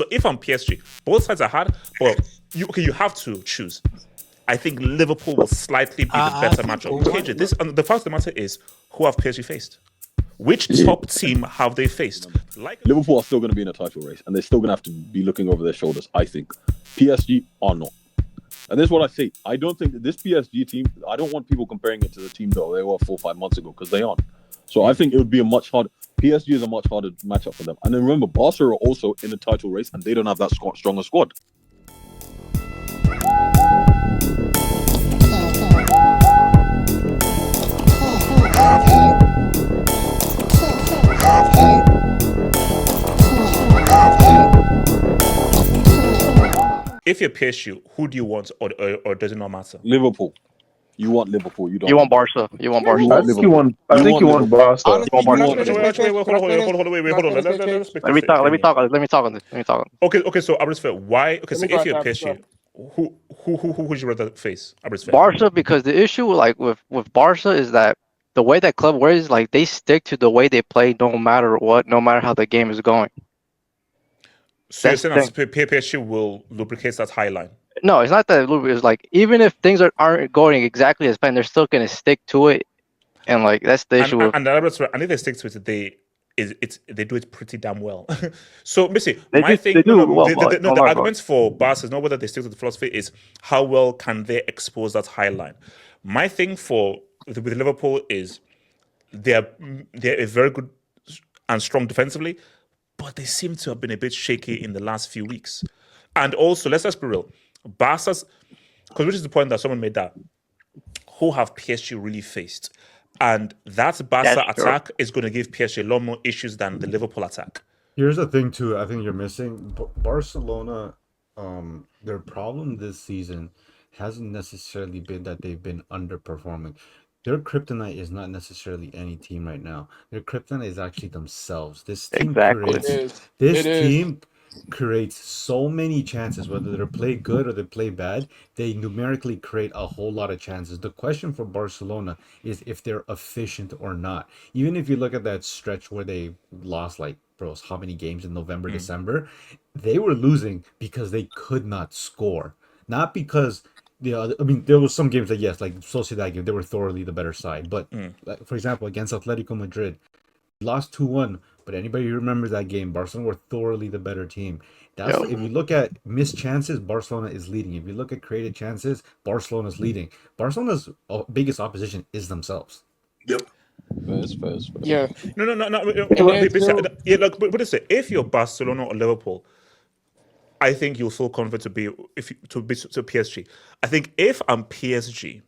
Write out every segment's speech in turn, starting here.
So if I'm PSG, both sides are hard, but you have to choose. I think Liverpool will slightly be the better matchup. KJ, the fact of the matter is, who have PSG faced? Which top team have they faced? Liverpool are still going to be in a title race, and they're still going to have to be looking over their shoulders, I think. PSG are not. And this is what I say. I don't think that this PSG team, I don't want people comparing it to the team that they were 4 or 5 months ago, because they aren't. So I think it would be a much harder. PSG is a much harder matchup for them. And then remember, Barca are also in the title race, and they don't have that stronger squad. If you're PSG, who do you want, or does it not matter? Liverpool. You want Liverpool. You don't. You want Barca. You want Barca. I think you want Barca. Hold on. Let me talk on this. Okay. So Abrisfair, why? Okay, so if you're PSG, who would you rather face? Abrisfair. Barca, because the issue with Barca is that the way that club works, like they stick to the way they play no matter what, no matter how the game is going. So you're saying that PSG will lubricate that high line? No, it's not that it's like even if things aren't going exactly as planned, they're still gonna stick to it, and like that's the issue. And if they stick to it, they do it pretty damn well. So basically, the argument for Barca is not whether they stick to the philosophy, is how well can they expose that high line. My thing with Liverpool is they're a very good and strong defensively, but they seem to have been a bit shaky in the last few weeks. And also, let's just be real, Barca's, because which is the point that someone made, that who have PSG really faced, and that Barca attack is going to give PSG a lot more issues than the Liverpool attack. Here's the thing too, I think you're missing. Barcelona, their problem this season hasn't necessarily been that they've been underperforming. Their kryptonite is not necessarily any team right now. Their kryptonite is actually themselves. This team creates so many chances, whether they play good or they play bad. They numerically create a whole lot of chances. The question for Barcelona is if they're efficient or not. Even if you look at that stretch where they lost how many games in November, December, they were losing because they could not score, not because. Yeah, I mean, there was some games that, yes, like Sociedad game, they were thoroughly the better side. But, like, for example, against Atletico Madrid, lost 2-1. But anybody who remembers that game, Barcelona were thoroughly the better team. If you look at missed chances, Barcelona is leading. If you look at created chances, Barcelona's leading. Barcelona's biggest opposition is themselves. Yep. Fair. Yeah. No. But if you're Barcelona or Liverpool, I think you'll feel confident to be PSG. I think if I'm PSG,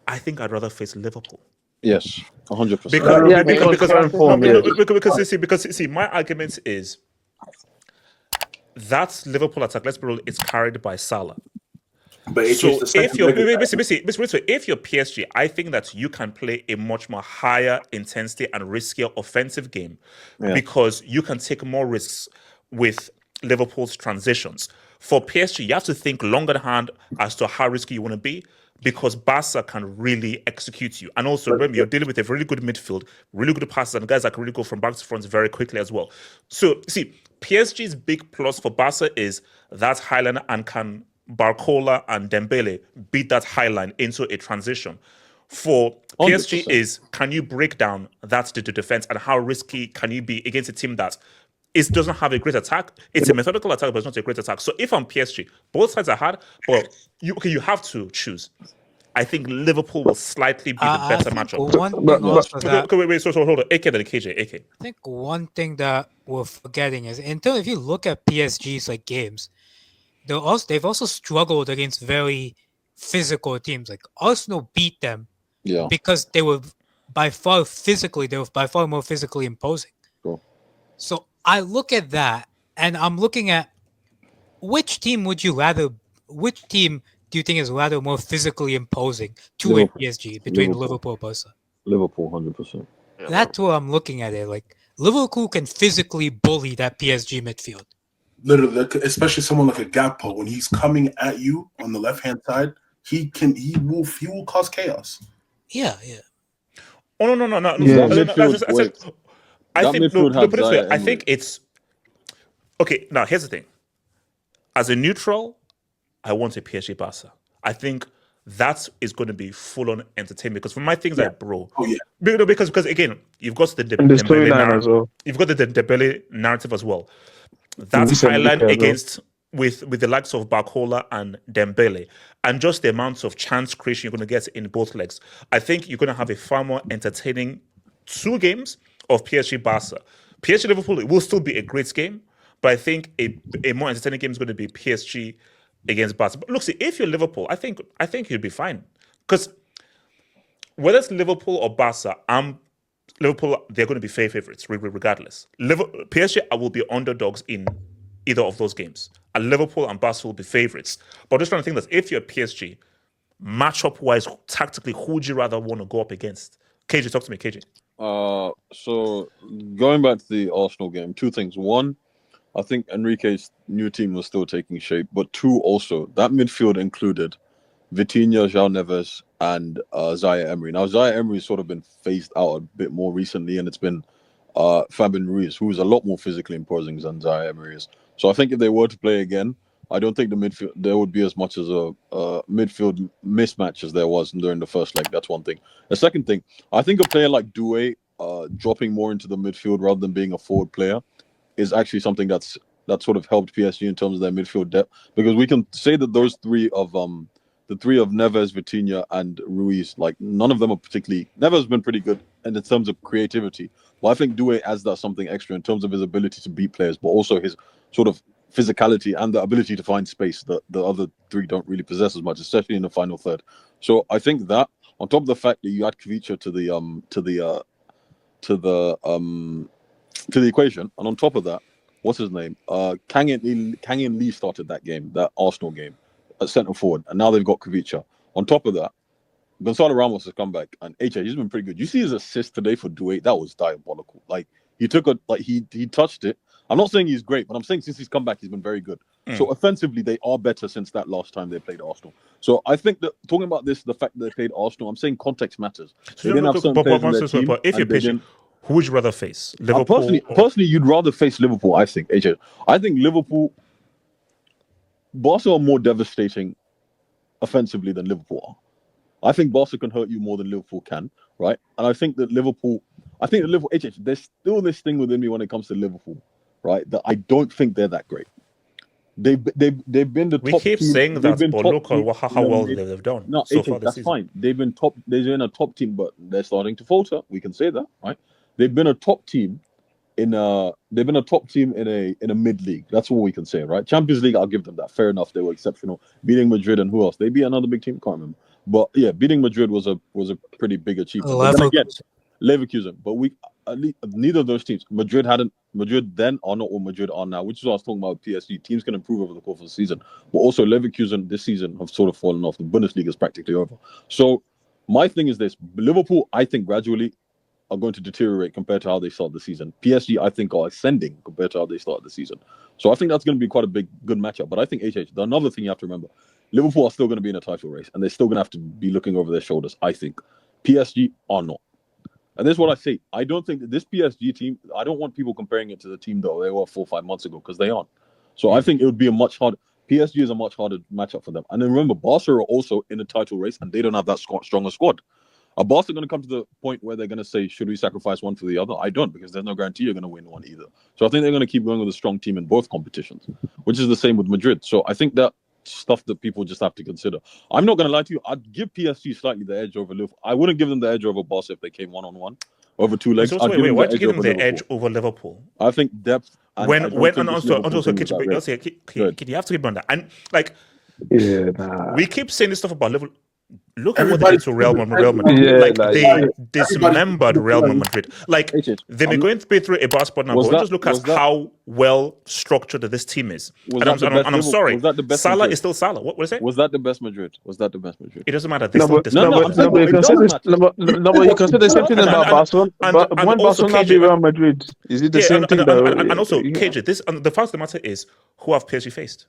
I think I'd rather face Liverpool. Yes, 100%. Because my argument is that Liverpool attack, let's be real, it's carried by Salah. But so if you're PSG, I think that you can play a much more higher intensity and riskier offensive game because you can take more risks with Liverpool's transitions. For PSG, you have to think longer than hand as to how risky you want to be, because Barca can really execute you. And also, remember, you're dealing with a really good midfield, really good passes, and guys that can really go from back to front very quickly as well. So, see, PSG's big plus for Barca is that high line, and can Barcola and Dembele beat that high line into a transition. For PSG 100%. Is, can you break down that the defense, and how risky can you be against a team that it doesn't have a great attack? It's a methodical attack, but it's not a great attack. So if I'm PSG, both sides are hard, but you have to choose. I think Liverpool will slightly be the better matchup. So hold on. AK then KJ. AK. I think one thing that we're forgetting is, if you look at PSG's games, they've also struggled against very physical teams. Like Arsenal beat them because they were by far more physically imposing. Cool. So I look at that, and I'm looking at which team do you think is rather more physically imposing to a PSG between Liverpool and Barca? Liverpool, 100%. That's what I'm looking at it. Like Liverpool can physically bully that PSG midfield. Literally, especially someone like a Gakpo, when he's coming at you on the left hand side, he will cause chaos. Yeah. Oh no. I think it's Okay, now here's the thing. As a neutral, I want a PSG Barca. I think that is going to be full-on entertainment because for my things like bro, because again, you've got the And the Dembele storyline as well. you've got the Dembele narrative as well. That's Luis Enrique highlight as well. against with the likes of Barcola and Dembele, and just the amounts of chance creation you're going to get in both legs. I think you're going to have a far more entertaining 2 games of PSG Barca. PSG Liverpool, it will still be a great game, but I think a more entertaining game is going to be PSG against Barca. But look, see, if you're Liverpool, I think you'll be fine because whether it's Liverpool or Barca, Liverpool, they're going to be fair favorites regardless. PSG will be underdogs in either of those games, and Liverpool and Barca will be favorites. But I'm just trying to think that if you're PSG, matchup wise, tactically, who would you rather want to go up against? KJ, talk to me, KJ. So going back to the Arsenal game, 2 things. 1, I think Enrique's new team was still taking shape, but 2, also that midfield included Vitinha, João Neves, and Zaire Emery. Now Zaire Emery's sort of been phased out a bit more recently, and it's been Fabian Ruiz, who is a lot more physically imposing than Zaire Emery is. So I think if they were to play again, I don't think the midfield there would be as much as a midfield mismatch as there was during the first leg. That's one thing. The second thing, I think a player like Doué dropping more into the midfield rather than being a forward player is actually something that sort of helped PSG in terms of their midfield depth, because we can say that those 3 of the 3 of Neves, Vitinha, and Ruiz, like none of them are particularly. Neves has been pretty good in terms of creativity, but I think Doué adds that something extra in terms of his ability to beat players, but also his sort of physicality and the ability to find space that the other 3 don't really possess as much, especially in the final third. So I think that on top of the fact that you add Kvicha to the equation, and on top of that, what's his name? Kang In Lee started that game, that Arsenal game, at centre forward, and now they've got Kvicha. On top of that, Gonzalo Ramos has come back, and he's been pretty good. You see his assist today for Doué, that was diabolical. Like he touched it. I'm not saying he's great, but I'm saying since he's come back, he's been very good. So offensively, they are better since that last time they played Arsenal. So I think that talking about this, the fact that they played Arsenal, I'm saying context matters. So but if you're patient, who would you rather face? Liverpool? Personally, you'd rather face Liverpool, I think, AJ. I think Liverpool, Barca are more devastating offensively than Liverpool are. I think Barca can hurt you more than Liverpool can, right? And I think that Liverpool, AJ, there's still this thing within me when it comes to Liverpool, right? That I don't think they're that great. They've been the top. We keep team. saying that, but look how well they've done. No, so AJ, far this that's season. fine. They've been top. They're in a top team, but they're starting to falter. We can say that, right? They've been a top team in a mid league. That's all we can say, right? Champions League, I'll give them that. Fair enough. They were exceptional, beating Madrid and who else? They beat another big team. Can't remember. But yeah, beating Madrid was a pretty big achievement. But then again, Leverkusen. But neither of those teams. Madrid then are not what Madrid are now, which is what I was talking about with PSG. Teams can improve over the course of the season. But also Leverkusen this season have sort of fallen off. The Bundesliga is practically over. So my thing is this. Liverpool, I think, gradually are going to deteriorate compared to how they started the season. PSG, I think, are ascending compared to how they started the season. So I think that's going to be quite a good matchup. But I think, another thing you have to remember, Liverpool are still going to be in a title race, and they're still going to have to be looking over their shoulders, I think. PSG are not. And this is what I say. I don't think that this PSG team, I don't want people comparing it to the team that they were 4 or 5 months ago, because they aren't. So I think it would be PSG is a much harder matchup for them. And then remember, Barca are also in a title race, and they don't have that stronger squad. Are Barca going to come to the point where they're going to say, should we sacrifice one for the other? I don't, because there's no guarantee you're going to win one either. So I think they're going to keep going with a strong team in both competitions, which is the same with Madrid. So I think that stuff that people just have to consider. I'm not going to lie to you. I'd give PSG slightly the edge over Liverpool. I wouldn't give them the edge over Barca if they came one-on-one over 2 legs. Why do you give them the edge over Liverpool? I think depth. And you have to keep on that. And like, we keep saying this stuff about Liverpool. Look at what they did to Real Madrid. They dismembered Real Madrid. Like, they've been going through a bad spot now, but just look at how well structured this team is. I'm sorry, Salah is still Salah. What was it? Was that the best Madrid? It doesn't matter. But you can say the same thing about Barcelona. But when Barcelona beat Real Madrid, is it the same thing? And also, KJ, the fact of the matter is, who have PSG faced?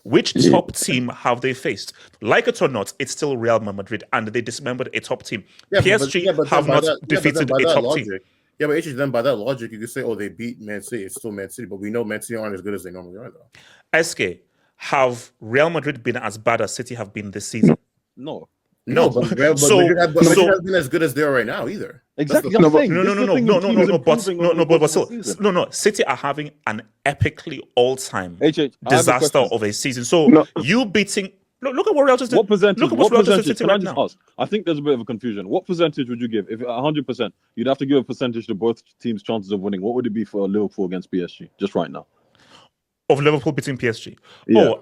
Which top team have they faced? Like it or not, it's still Real Madrid, and they dismembered a top team. PSG have not defeated a top team. Yeah, but then by that logic, you could say, oh, they beat Man City. It's still Man City, but we know Man City aren't as good as they normally are, though. SK, have Real Madrid been as bad as City have been this season? No. No, but Madrid has been as good as they are right now either. Exactly. No. City are having an epically all-time disaster of a season. So you beating. Look at what Real just did. What percentage? Look at what Real just did Can I right just now. ask? I think there's a bit of a confusion. What percentage would you give? If 100%, you'd have to give a percentage to both teams' chances of winning. What would it be for Liverpool against PSG? Just right now. Of Liverpool beating PSG. Yeah.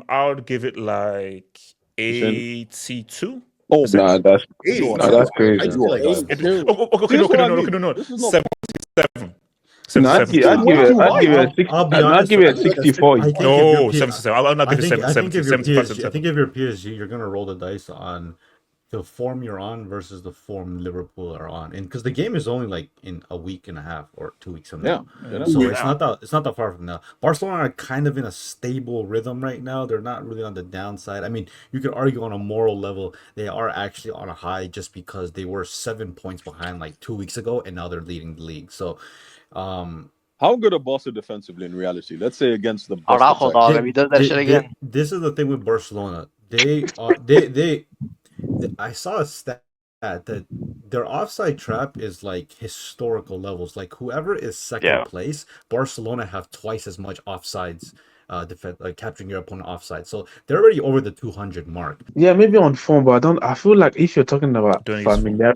I would give it like 82. Oh, nah, that's crazy. Okay, 77. I'd give it 64. No, 77. I'll not give it 70. I think if you're PSG, you're gonna roll the dice on the form you're on versus the form Liverpool are on, and because the game is only like in a week and a half or 2 weeks from now, so it's not that far from now. Barcelona are kind of in a stable rhythm right now. They're not really on the downside. I mean, you could argue on a moral level they are actually on a high just because they were 7 points behind like 2 weeks ago, and now they're leading the league. So, how good are Barca defensively in reality? Let's say against the Araujo, dog. If he does that shit again, this is the thing with Barcelona. I saw a stat that their offside trap is like historical levels. Like whoever is second place, Barcelona have twice as much offsides, capturing your opponent offside. So they're already over the 200 mark. Yeah, maybe on form, but I feel like if you're talking about familiar,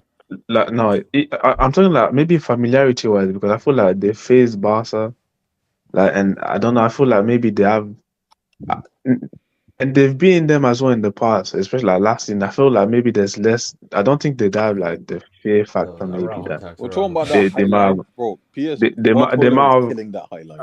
like no, I'm talking like maybe familiarity wise, because I feel like they face Barca, like, and I don't know. I feel like maybe they have. And they've been in them as well in the past, especially like last season. I feel like maybe there's less. I don't think they'd have like the fear factor. Maybe that we're talking about that highlight, bro. PSG, they might have killing that highlight.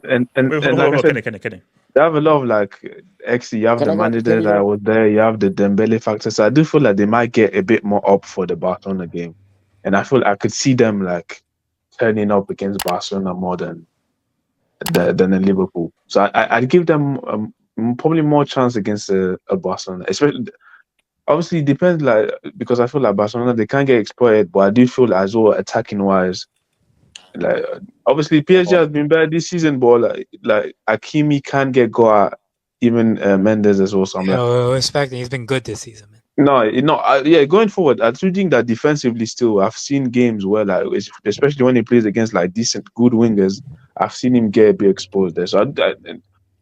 And like I said, Kenny. they have a lot of like XC. You have the manager that was there. You have the Dembele factor. So I do feel like they might get a bit more up for the Barcelona game, and I feel I could see them like turning up against Barcelona more than in Liverpool. So I'd give them probably more chance against a Barcelona, especially. Obviously, it depends, like, because I feel like Barcelona, they can't get exploited, but I do feel as well attacking wise, like, obviously PSG has been bad this season, but like Hakimi can get go at even Mendes as well. So I'm respecting, he's been good this season, man. Going forward, I do think that defensively still, I've seen games where, like, especially when he plays against like decent, good wingers, I've seen him get a bit exposed there. So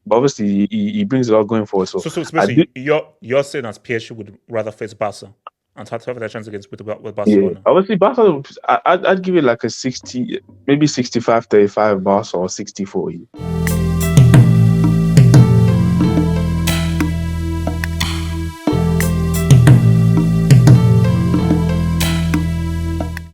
but obviously, he brings a lot going forward. So basically, you're saying as PSG would rather face Barca and have that chance against with Barcelona. Yeah, obviously, Barca, I'd give it like a 60, maybe 65-35 Barca or 60-40.